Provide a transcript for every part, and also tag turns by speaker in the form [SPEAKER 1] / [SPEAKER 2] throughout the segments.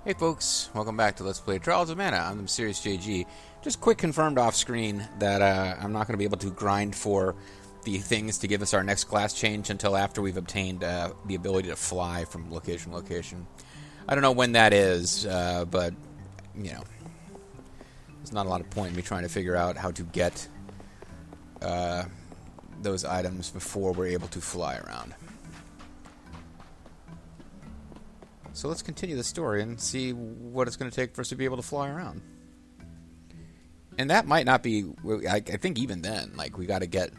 [SPEAKER 1] Hey folks, welcome back to Let's Play Trials of Mana. I'm the Mysterious JG. Just quick confirmed off screen that I'm not going to be able to grind for the things to give us our next class change until after we've obtained the ability to fly from location to location. I don't know when that is, but, you know, there's not a lot of point in me trying to figure out how to get those items before we're able to fly around. So let's continue the story and see what it's going to take for us to be able to fly around. And that might not be... I think even then, like, we got to get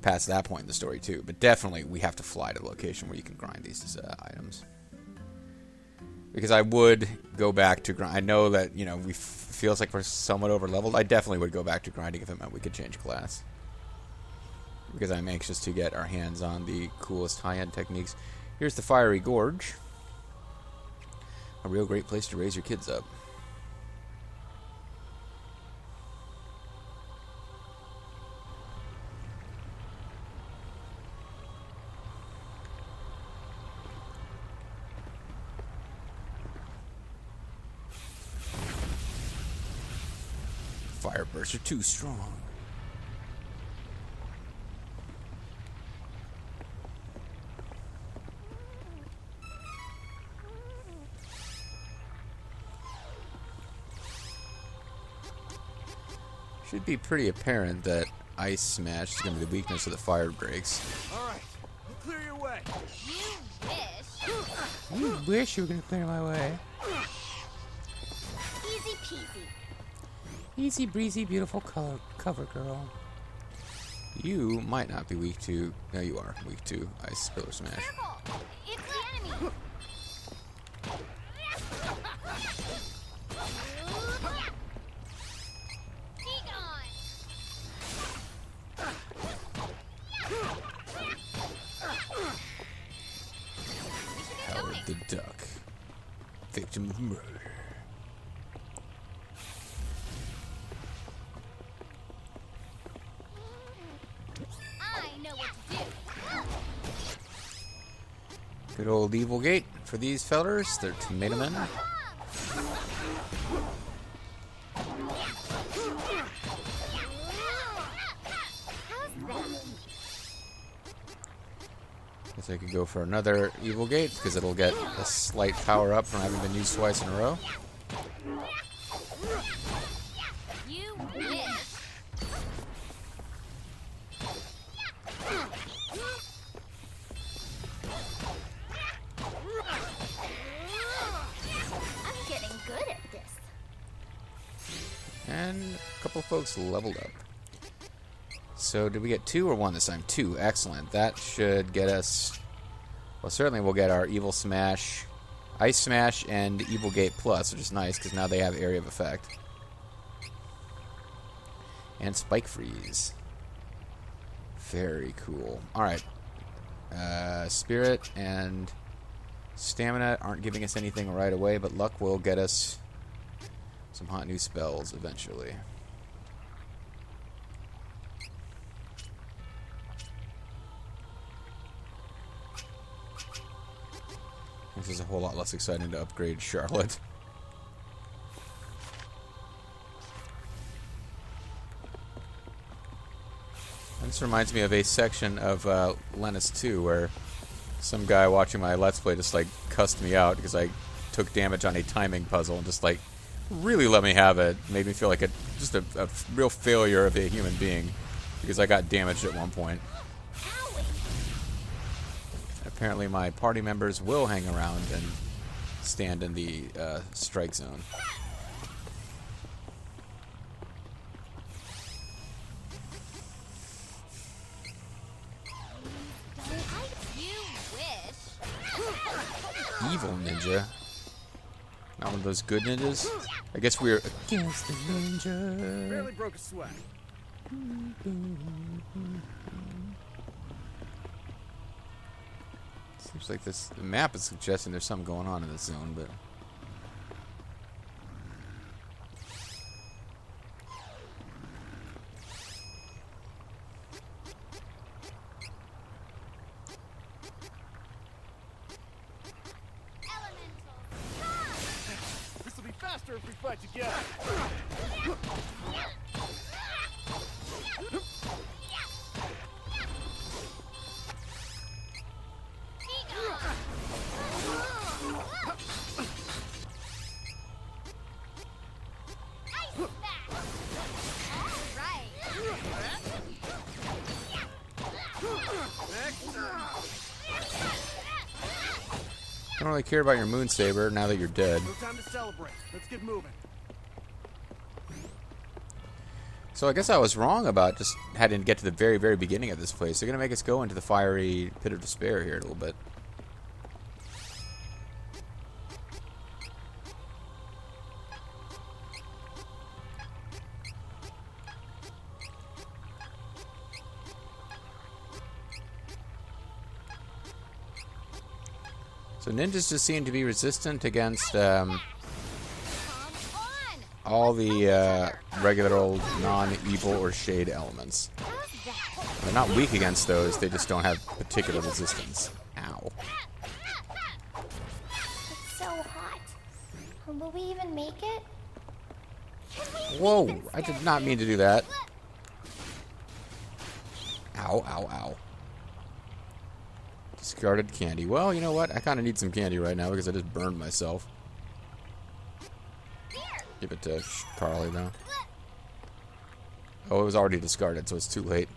[SPEAKER 1] past that point in the story, too. But definitely, we have to fly to the location where you can grind these items. Because I would go back to grind... I know that, you know, we feels like we're somewhat over-leveled. I definitely would go back to grinding if it meant we could change class. Because I'm anxious to get our hands on the coolest high-end techniques. Here's the Fiery Gorge. A real great place to raise your kids up. Fire bursts are too strong. Should be pretty apparent that Ice Smash is going to be the weakness of the fire breaks.
[SPEAKER 2] Alright, we'll clear your way.
[SPEAKER 1] You wish you were going to clear my way.
[SPEAKER 3] Easy peasy.
[SPEAKER 1] Easy breezy, beautiful cover girl. You might not be weak to... No, you are weak to Ice Pillar Smash.
[SPEAKER 3] Careful! It's the enemy!
[SPEAKER 1] Howard the Duck. Victim of murder.
[SPEAKER 3] I know what to do.
[SPEAKER 1] Good old Evil Gate for these fellers. They're tomato men. Guess I could go for another Evil Gate because it'll get a slight power up from having been used twice in a row.
[SPEAKER 3] You wish. I'm getting good at this.
[SPEAKER 1] And a couple of folks leveled up. So did we get 2 or 1 this time? 2. Excellent. That should get us... Well, certainly we'll get our Evil Smash, Ice Smash, and Evil Gate Plus, which is nice because now they have Area of Effect. And Spike Freeze. Very cool. Alright. Spirit and Stamina aren't giving us anything right away, but Luck will get us some hot new spells eventually. This is a whole lot less exciting to upgrade Charlotte. This reminds me of a section of Lennis 2 where some guy watching my Let's Play just like cussed me out because I took damage on a timing puzzle and just like really let me have it. Made me feel like just a real failure of a human being because I got damaged at one point. Apparently my party members will hang around and stand in the strike zone.
[SPEAKER 3] You wish.
[SPEAKER 1] Evil ninja. Not one of those good ninjas. I guess we're against the ninja.
[SPEAKER 2] Barely broke a sweat.
[SPEAKER 1] Seems like the map is suggesting there's something going on in this zone, but...
[SPEAKER 2] faster if we fight together.
[SPEAKER 1] I don't really care about your moon saber now that you're dead.
[SPEAKER 2] No time to celebrate. Let's get moving.
[SPEAKER 1] So I guess I was wrong about just having to get to the very, very beginning of this place. They're going to make us go into the fiery pit of despair here a little bit. So ninjas just seem to be resistant against all the regular old non-evil or shade elements. They're not weak against those, they just don't have particular resistance. Ow.
[SPEAKER 3] It's so hot. Will we even make it?
[SPEAKER 1] Whoa, I did not mean to do that. Ow, ow, ow. Discarded candy. Well, you know what? I kind of need some candy right now because I just burned myself. Give it to Carly, though. Oh, it was already discarded, so it's too late.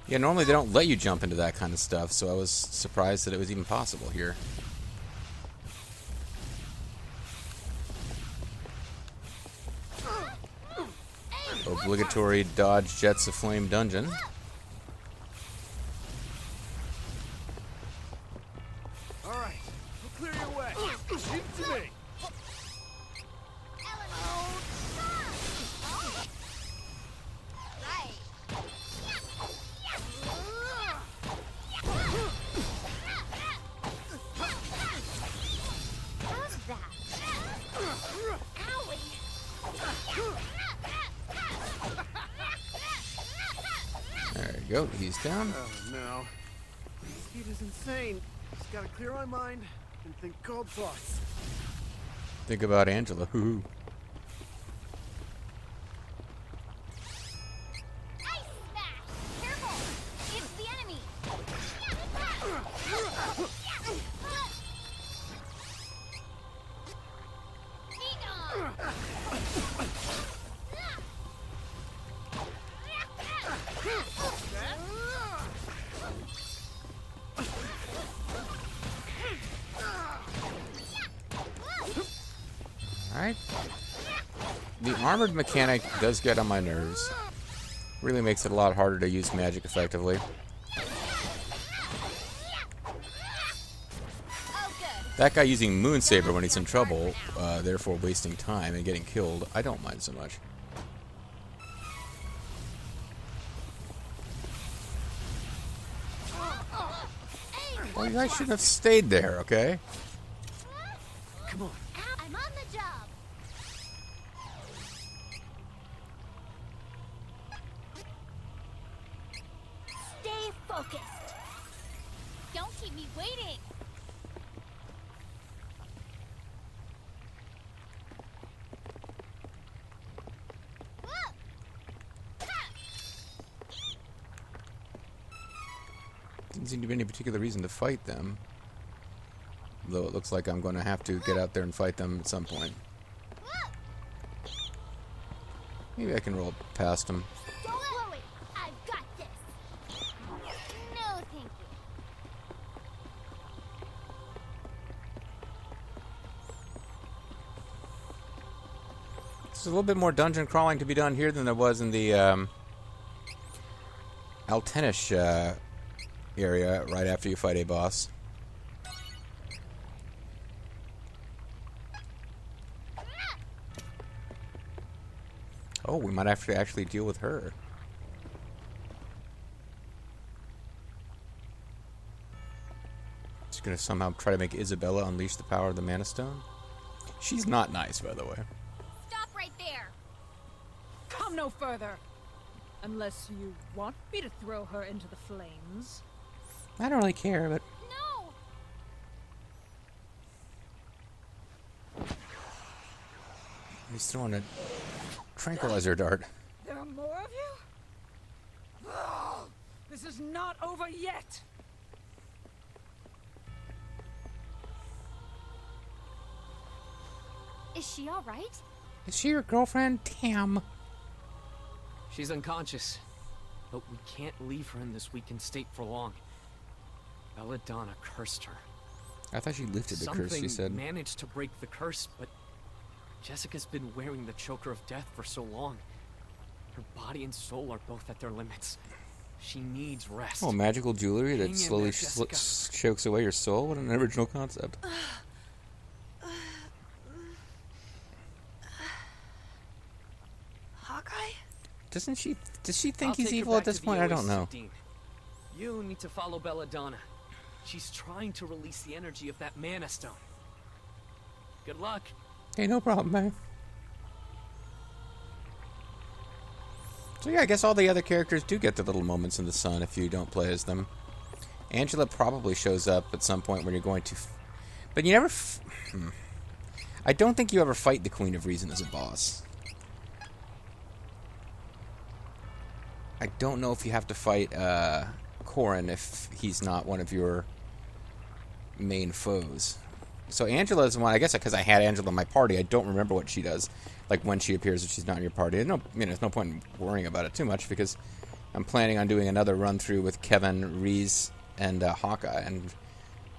[SPEAKER 1] Yeah, normally they don't let you jump into that kind of stuff, so I was surprised that it was even possible here. Obligatory dodge Jets of Flame dungeon.
[SPEAKER 2] All right, we'll clear your way. Shoot to me.
[SPEAKER 1] There you go, he's down.
[SPEAKER 2] Oh no. Speed is insane. Just gotta clear my mind and think cold thoughts.
[SPEAKER 1] Think about Angela. Hoo-hoo. Alright. The armored mechanic does get on my nerves. Really makes it a lot harder to use magic effectively. That guy using Moon Saber when he's in trouble, therefore wasting time and getting killed, I don't mind so much. Well, you guys shouldn't have stayed there, okay?
[SPEAKER 2] Come on.
[SPEAKER 3] I'm on the job. Stay focused. Don't keep me waiting.
[SPEAKER 1] Didn't seem to be any particular reason to fight them. Though it looks like I'm going to have to get out there and fight them at some point. Maybe I can roll past them.
[SPEAKER 3] Don't worry, I've got this. No, thank you.
[SPEAKER 1] There's a little bit more dungeon crawling to be done here than there was in the Altenish area right after you fight a boss. Oh, we might have to actually deal with her. Just gonna somehow try to make Isabella unleash the power of the Mana Stone. She's not nice, by the way.
[SPEAKER 3] Stop right there.
[SPEAKER 4] come no further. Unless you want me to throw her into the flames.
[SPEAKER 1] I don't really care, but...
[SPEAKER 3] No!
[SPEAKER 1] He's throwing a tranquilizer dart.
[SPEAKER 4] There are more of you? Oh, this is not over yet.
[SPEAKER 3] Is she all right?
[SPEAKER 1] Is she your girlfriend? Damn.
[SPEAKER 5] She's unconscious, but we can't leave her in this weakened state for long. Belladonna cursed her.
[SPEAKER 1] I thought she lifted the curse, she said.
[SPEAKER 5] Something managed to break the curse, but Jessica's been wearing the choker of death for so long. Her body and soul are both at their limits. She needs rest.
[SPEAKER 1] Oh, magical jewelry
[SPEAKER 5] Hang
[SPEAKER 1] that
[SPEAKER 5] in
[SPEAKER 1] slowly
[SPEAKER 5] there, Jessica.
[SPEAKER 1] chokes away your soul? What an original concept.
[SPEAKER 4] Hawkeye?
[SPEAKER 1] Does she think
[SPEAKER 5] I'll
[SPEAKER 1] he's
[SPEAKER 5] take her
[SPEAKER 1] evil at
[SPEAKER 5] back
[SPEAKER 1] this
[SPEAKER 5] to the
[SPEAKER 1] point? I don't
[SPEAKER 5] Oasis,
[SPEAKER 1] know.
[SPEAKER 5] Dean. You need to follow Belladonna. She's trying to release the energy of that mana stone. Good luck.
[SPEAKER 1] Hey, no problem, man. So yeah, I guess all the other characters do get their little moments in the sun if you don't play as them. Angela probably shows up at some point when you're going to... But you never... I don't think you ever fight the Queen of Reason as a boss. I don't know if you have to fight Corrin if he's not one of your main foes. So Angela is one, I guess because I had Angela in my party, I don't remember what she does. Like when she appears if she's not in your party. There's no point in worrying about it too much because I'm planning on doing another run through with Kevin, Reese, and Hawkeye, and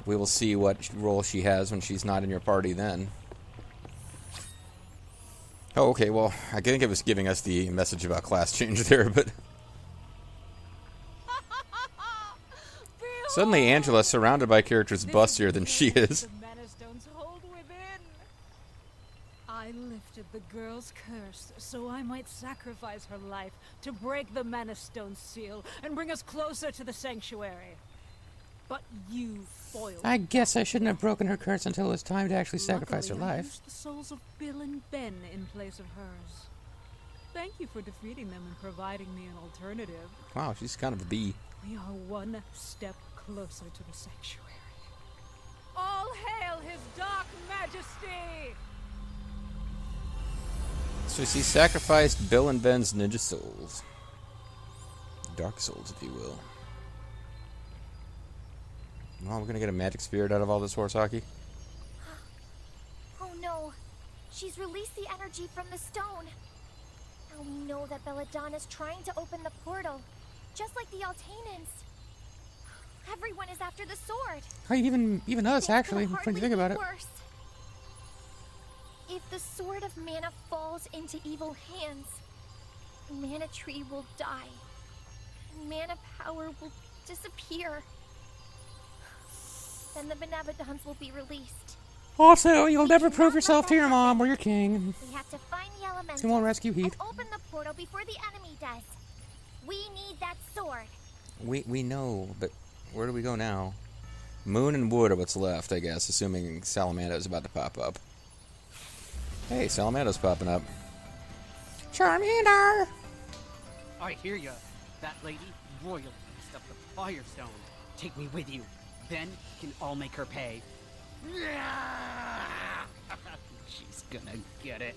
[SPEAKER 1] we will see what role she has when she's not in your party then. Oh, okay, well, I think it was giving us the message about class change there, but... Suddenly Angela, surrounded by characters bustier than she is.
[SPEAKER 4] The mana stones hold within. I lifted the girl's curse so I might sacrifice her life to break the mana stone seal and bring us closer to the sanctuary. But you foiled.
[SPEAKER 1] I guess I shouldn't have broken her curse until it was time to actually sacrifice her
[SPEAKER 4] Luckily, I
[SPEAKER 1] life.
[SPEAKER 4] used the souls of Bill and Ben in place of hers. Thank you for defeating them and providing me an alternative.
[SPEAKER 1] Wow, she's kind of a bee.
[SPEAKER 4] We are one step closer to the sanctuary. All hail his dark majesty!
[SPEAKER 1] So she sacrificed Bill and Ben's ninja souls. Dark souls, if you will. Well, we're gonna get a magic spirit out of all this horse hockey.
[SPEAKER 3] Oh no. She's released the energy from the stone. Now we know that Belladonna's trying to open the portal, just like the Altanans. Everyone is after the sword.
[SPEAKER 1] Hey, even us, actually, when you think about it.
[SPEAKER 3] Worse. If the sword of mana falls into evil hands, Mana Tree will die. And mana power will disappear. Then the Benevodons will be released.
[SPEAKER 1] Also, you'll never prove yourself to your mom or your king.
[SPEAKER 3] We have to find the elemental.
[SPEAKER 1] She won't rescue
[SPEAKER 3] and
[SPEAKER 1] Heath.
[SPEAKER 3] open the portal before the enemy does. We need that sword.
[SPEAKER 1] We know, but where do we go now? Moon and wood are what's left, I guess, assuming Salamander's about to pop up. Hey, Salamander's popping up. Charmander!
[SPEAKER 6] I hear ya. That lady royally used up the Firestone. Take me with you. Then we can all make her pay. She's gonna get it.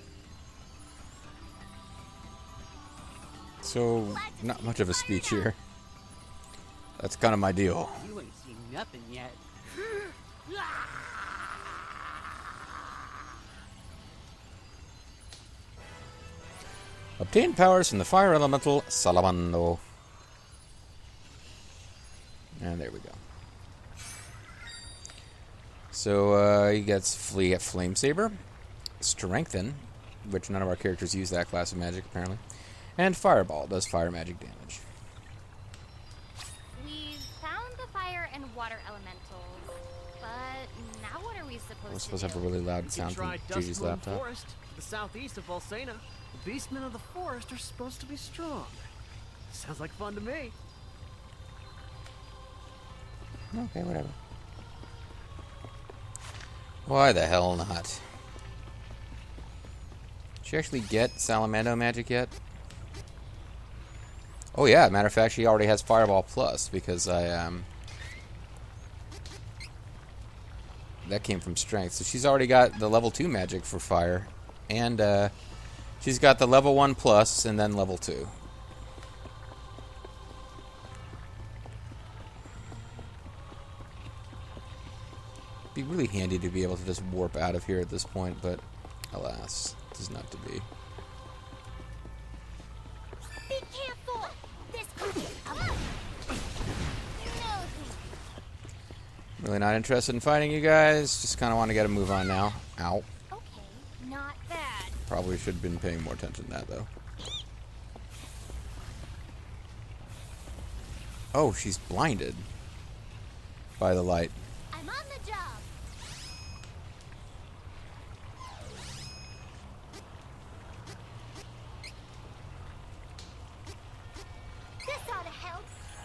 [SPEAKER 1] So, not much of a speech here. That's kind of my deal.
[SPEAKER 6] You ain't seen nothing yet.
[SPEAKER 1] Obtain powers from the fire elemental Salamando. And there we go. So he gets Flame Saber, Strengthen, which none of our characters use that class of magic apparently, and Fireball does fire magic damage.
[SPEAKER 3] We've found the fire and water elementals, but now what are we supposed
[SPEAKER 1] We're
[SPEAKER 3] to
[SPEAKER 1] supposed to
[SPEAKER 3] do?
[SPEAKER 1] have a really loud
[SPEAKER 2] You
[SPEAKER 1] sound
[SPEAKER 2] can try
[SPEAKER 1] from Gigi's
[SPEAKER 2] Duskmoon
[SPEAKER 1] laptop.
[SPEAKER 2] Forest, the southeast of Volsena. The beastmen of the forest are supposed to be strong. Sounds like fun to me.
[SPEAKER 1] Okay, whatever. Why the hell not? Did she actually get Salamando magic yet? Oh yeah, matter of fact, she already has Fireball Plus because I that came from Strength. So she's already got the level 2 magic for fire, and she's got the level 1 plus and then level 2. Be really handy to be able to just warp out of here at this point, but alas, it is not to be.
[SPEAKER 3] Be careful! This could be
[SPEAKER 1] Really not interested in fighting you guys. Just kind of want to get a move on now. Ow.
[SPEAKER 3] Okay, not bad.
[SPEAKER 1] Probably should have been paying more attention to that, though. Oh, she's blinded by the light.
[SPEAKER 3] I'm on the job. This ought to help.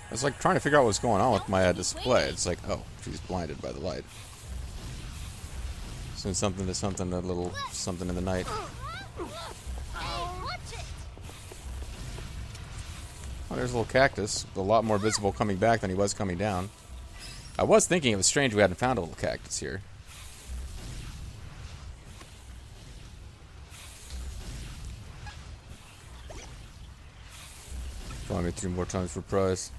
[SPEAKER 1] I was like trying to figure out what's going on with my display. It's like, oh, she's blinded by the light. So something to something, a little something in the night.
[SPEAKER 3] Hey, watch it!
[SPEAKER 1] Oh, there's a little cactus. A lot more visible coming back than he was coming down. I was thinking it was strange we hadn't found a little cactus here. Try me 3 more times for prize.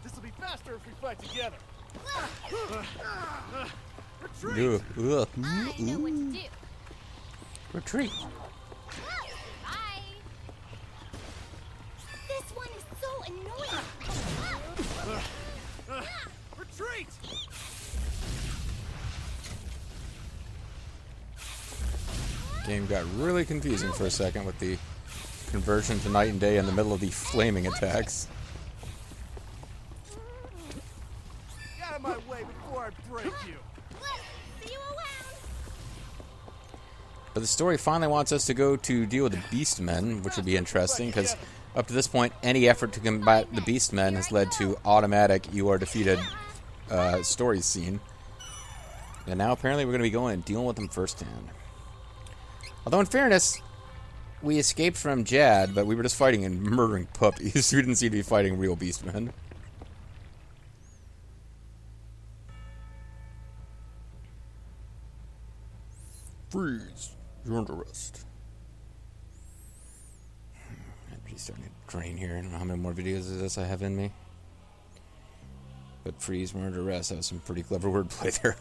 [SPEAKER 7] This'll be faster if we fight together.
[SPEAKER 1] Ugh, ugh,
[SPEAKER 3] I know what to do.
[SPEAKER 1] Retreat.
[SPEAKER 3] Bye. This one is so annoying.
[SPEAKER 7] Retreat!
[SPEAKER 1] Game got really confusing for a second with the conversion to night and day in the middle of the flaming attacks.
[SPEAKER 7] Get out of my way before I break you.
[SPEAKER 3] See you around.
[SPEAKER 1] But the story finally wants us to go to deal with the Beastmen, which would be interesting, because up to this point, any effort to combat the Beastmen has led to automatic "you are defeated" story scene. And now apparently we're going to be going and dealing with them firsthand. Although in fairness, we escaped from Jad, but we were just fighting and murdering puppies. We didn't seem to be fighting real Beastmen. Freeze. You're under arrest. Energy's starting to drain here. I don't know how many more videos of this I have in me. But freeze, we're under arrest. That was some pretty clever wordplay there.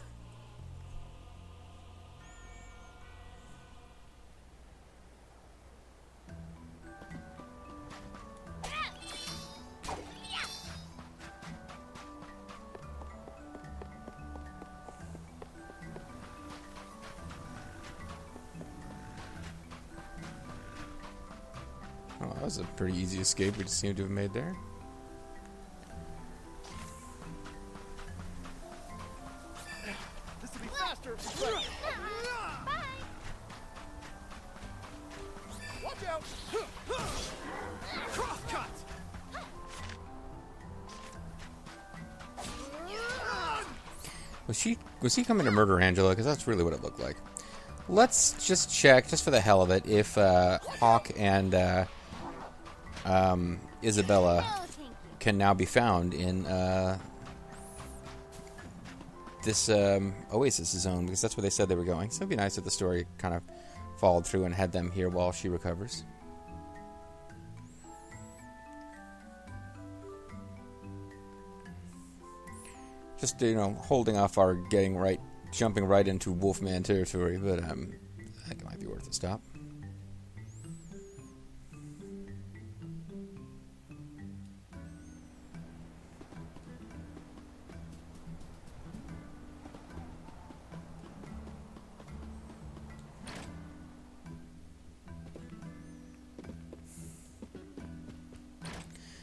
[SPEAKER 1] Oh, that was a pretty easy escape we just seem to have made there.
[SPEAKER 7] This'll be faster if we fight.
[SPEAKER 3] Bye.
[SPEAKER 7] Watch out! Cross cut!
[SPEAKER 1] Was he coming to murder Angela? Because that's really what it looked like. Let's just check, just for the hell of it, if Hawk and Isabella
[SPEAKER 3] Oh, thank you.
[SPEAKER 1] can now be found in this Oasis zone, because that's where they said they were going. So it'd be nice if the story kind of followed through and had them here while she recovers. Just, holding off our jumping right into Wolfman territory, but I think it might be worth a stop.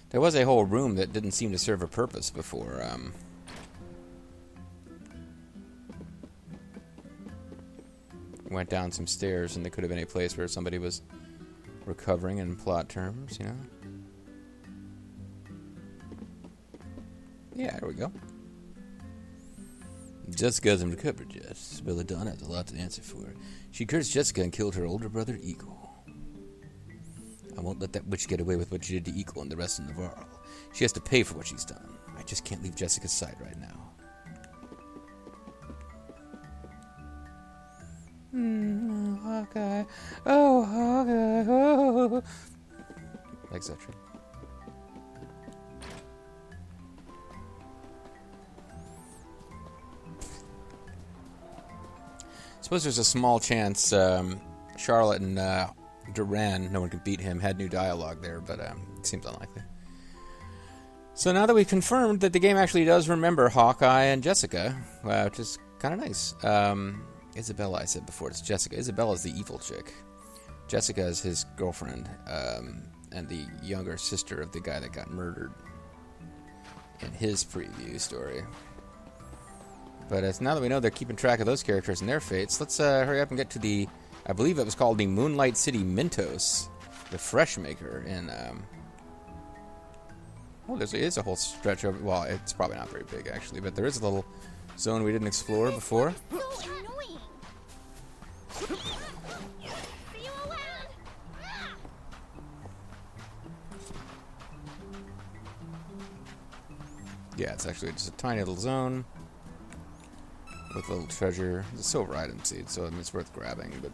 [SPEAKER 1] There was a whole room that didn't seem to serve a purpose before. Went down some stairs, and there could have been a place where somebody was recovering in plot terms, Yeah, there we go. Jessica has undercover, Jess. Belladonna has a lot to answer for. She cursed Jessica and killed her older brother, Eagle. I won't let that witch get away with what she did to Eagle and the rest of Navarro. She has to pay for what she's done. I just can't leave Jessica's side right now. Hawkeye. Oh, Hawkeye. Oh. Etc. Suppose there's a small chance Charlotte and Duran, no one can beat him, had new dialogue there, but it seems unlikely. So now that we've confirmed that the game actually does remember Hawkeye and Jessica, which is kind of nice. Isabella, I said before, it's Jessica. Isabella's the evil chick. Jessica is his girlfriend, and the younger sister of the guy that got murdered in his preview story. But now that we know they're keeping track of those characters and their fates, let's hurry up and get to the, I believe it was called the Moonlight City Mentos, the Fresh Maker in, oh, there is a whole stretch over, well, it's probably not very big actually, but there is a little zone we didn't explore before.
[SPEAKER 3] So annoying. See you around.
[SPEAKER 1] Yeah, it's actually just a tiny little zone with a little treasure. It's a silver item seed, so I mean, it's worth grabbing, but...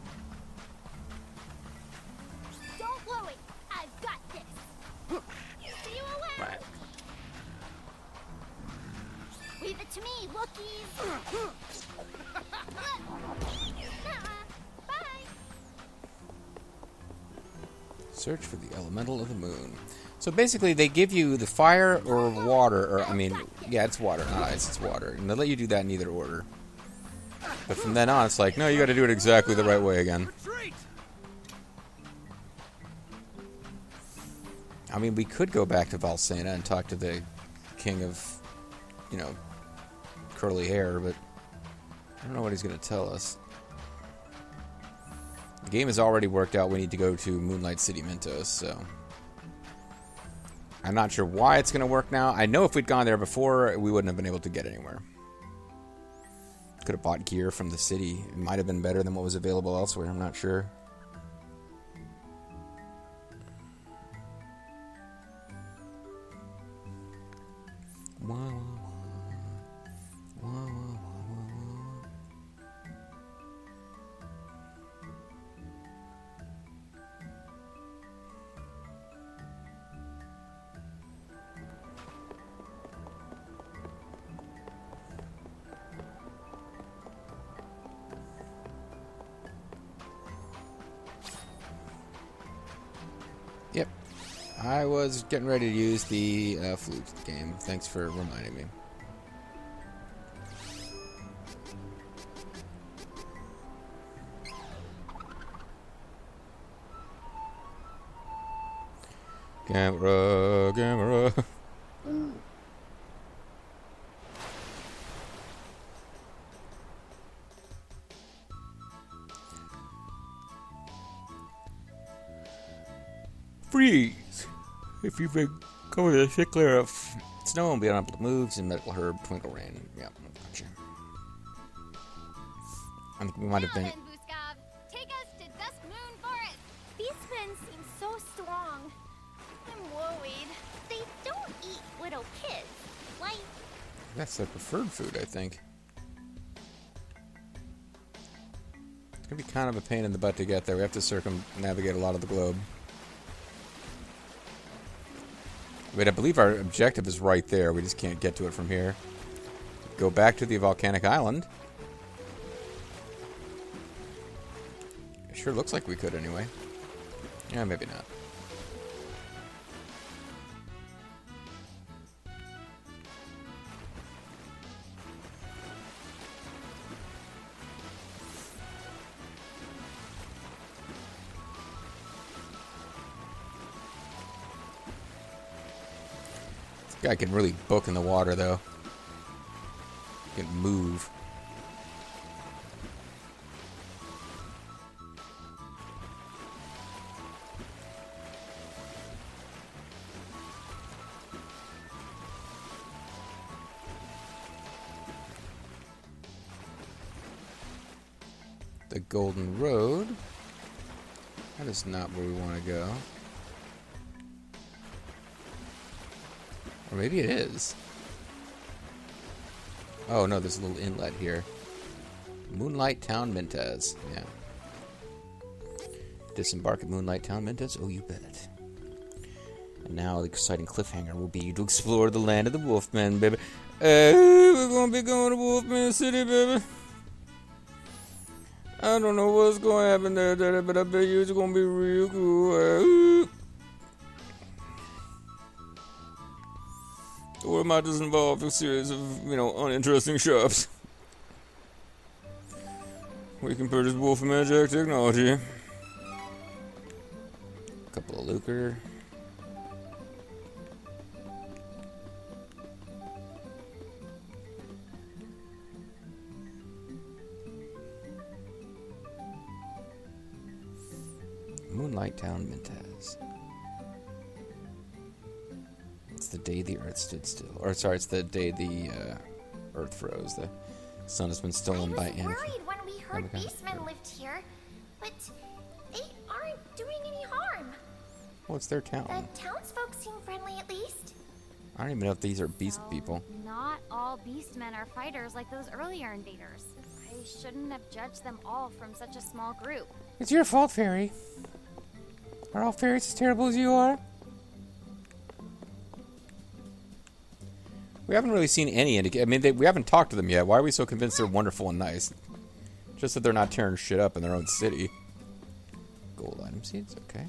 [SPEAKER 3] Don't blow it. I've got this. See you around.
[SPEAKER 1] Right.
[SPEAKER 3] Leave it to me, lookies. Bye.
[SPEAKER 1] Search for the elemental of the moon. So basically, they give you the fire or water, or, I mean, yeah, it's water, not ice, it's water. And they let you do that in either order. But from then on, it's like, no, you gotta do it exactly the right way again. I mean, we could go back to Valsena and talk to the king of, you know, curly hair, but I don't know what he's gonna tell us. The game has already worked out we need to go to Moonlight City Mentos, so... I'm not sure why it's going to work now. I know if we'd gone there before, we wouldn't have been able to get anywhere. Could have bought gear from the city. It might have been better than what was available elsewhere. I'm not sure. Yep. I was getting ready to use the flute game. Thanks for reminding me. Camera. Freeze! If you've been covered in a thick layer of snow and be unable to move, and medical herb, twinkle rain. Yep, gotcha. I think we might have been.
[SPEAKER 3] Now then, Buskov, take us to Dusk Moon Forest. These men seem so strong. I'm worried. They don't eat little kids. Why?
[SPEAKER 1] That's their preferred food, I think. It's gonna be kind of a pain in the butt to get there. We have to circumnavigate a lot of the globe. Wait, I believe our objective is right there. We just can't get to it from here. Go back to the volcanic island. It sure looks like we could anyway. Yeah, maybe not. Guy can really book in the water, though. He can move. the Golden Road. That is not where we want to go. Or maybe it is. Oh no, there's a little inlet here. Moonlight Town, Mintez. Yeah. Disembark at Moonlight Town, Mintez? Oh, you bet. And now the exciting cliffhanger will be to explore the land of the Wolfman, baby. Hey, we're gonna be going to Wolfman City, baby. I don't know what's gonna happen there, Daddy, but I bet you it's gonna be real cool. Or it might just involve a series of, uninteresting shops. We can purchase Wolfman Jack technology. A couple of lucre. Moonlight Town, Mintez. It's the day the Earth stood still. Or, sorry, it's the day the Earth froze. The sun has been stolen by Anakin.
[SPEAKER 3] I was worried when we heard beastmen lived here, but they aren't doing any harm.
[SPEAKER 1] Well, it's their town.
[SPEAKER 3] The townsfolk seem friendly, at least.
[SPEAKER 1] I don't even know if these are beast people.
[SPEAKER 8] Not all beastmen are fighters like those earlier invaders. I shouldn't have judged them all from such a small group.
[SPEAKER 1] It's your fault, Fairy. Are all fairies as terrible as you are? We haven't really seen any indication. We haven't talked to them yet. Why are we so convinced they're wonderful and nice? Just that they're not tearing shit up in their own city. Gold item seeds, okay.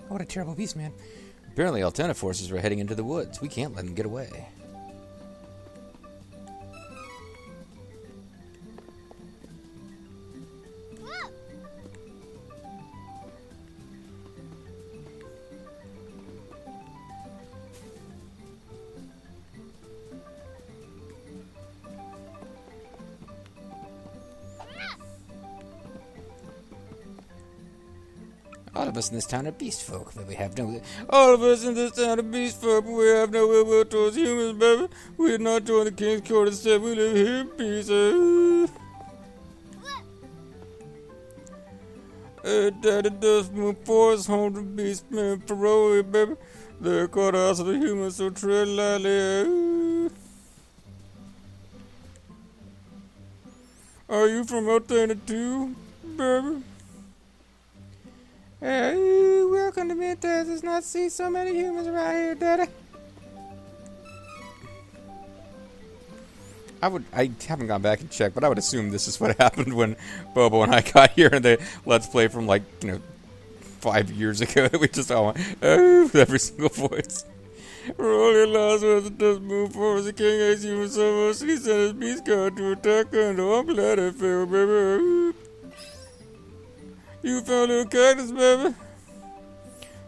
[SPEAKER 1] Oh, what a terrible beast, man. Apparently, Altena forces are heading into the woods. We can't let them get away. All of us in this town are beast folk, but we have no... All of us in this town are beast folk, but we have no ill will towards humans, baby. We have not joined the king's court, instead we live here in peace. Daddy does move forest home to beastmen parole, baby. They're caught out of the humans, so tread lightly. Are you from Altena too, baby? Hey, welcome to Mintez. It's not see so many humans around here, Daddy. I haven't gone back and checked, but I would assume this is what happened when Bobo and I got here and the Let's Play from 5 years ago that we just all went, oh, with every single voice. Roll your lives with it does move forward. The king hates humans so much, he sent his beast god to attack her, and I'm glad it failed, baby. You found a little cactus, baby.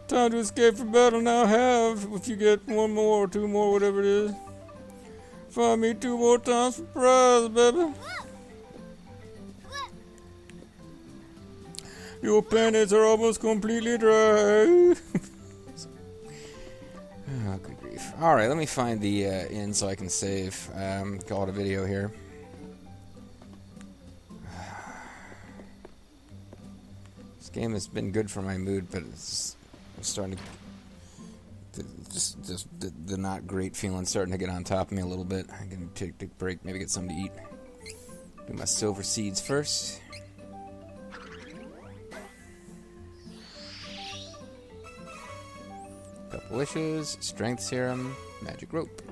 [SPEAKER 1] Time to escape from battle now. Have, if you get one more or two more, whatever it is. Find me 2 more times for prize, baby. Your panties are almost completely dry. Oh, good grief. Alright, let me find the inn so I can save. Call it a video here. This game has been good for my mood, but it's starting to just the not great feeling starting to get on top of me a little bit. I'm gonna take a break, maybe get something to eat. Do my silver seeds first. Couple wishes, strength serum, magic rope.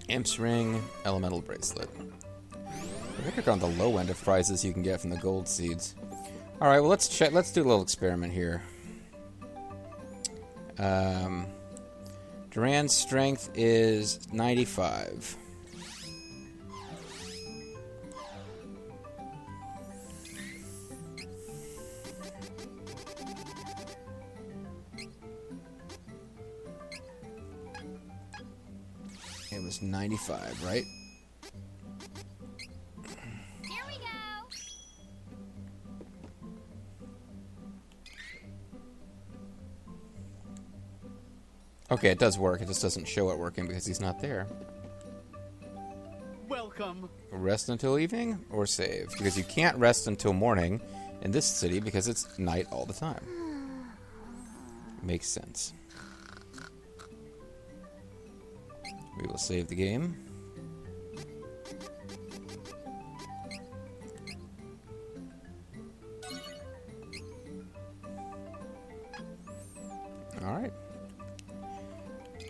[SPEAKER 1] Imp's ring, elemental bracelet. I think we're on the low end of prizes you can get from the gold seeds. All right, well let's check. Let's do a little experiment here. Duran's strength is 95. It was 95, right?
[SPEAKER 3] Here we go.
[SPEAKER 1] Okay, it does work. It just doesn't show it working because he's not there.
[SPEAKER 6] Welcome.
[SPEAKER 1] Rest until evening or save? Because you can't rest until morning in this city because it's night all the time. Makes sense. We will save the game. Alright.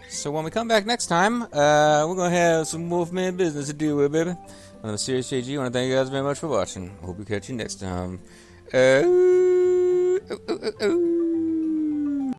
[SPEAKER 1] So when we come back next time, we're going to have some Wolfman business to deal with, baby. I'm Serious JG. I want to thank you guys very much for watching. Hope we catch you next time.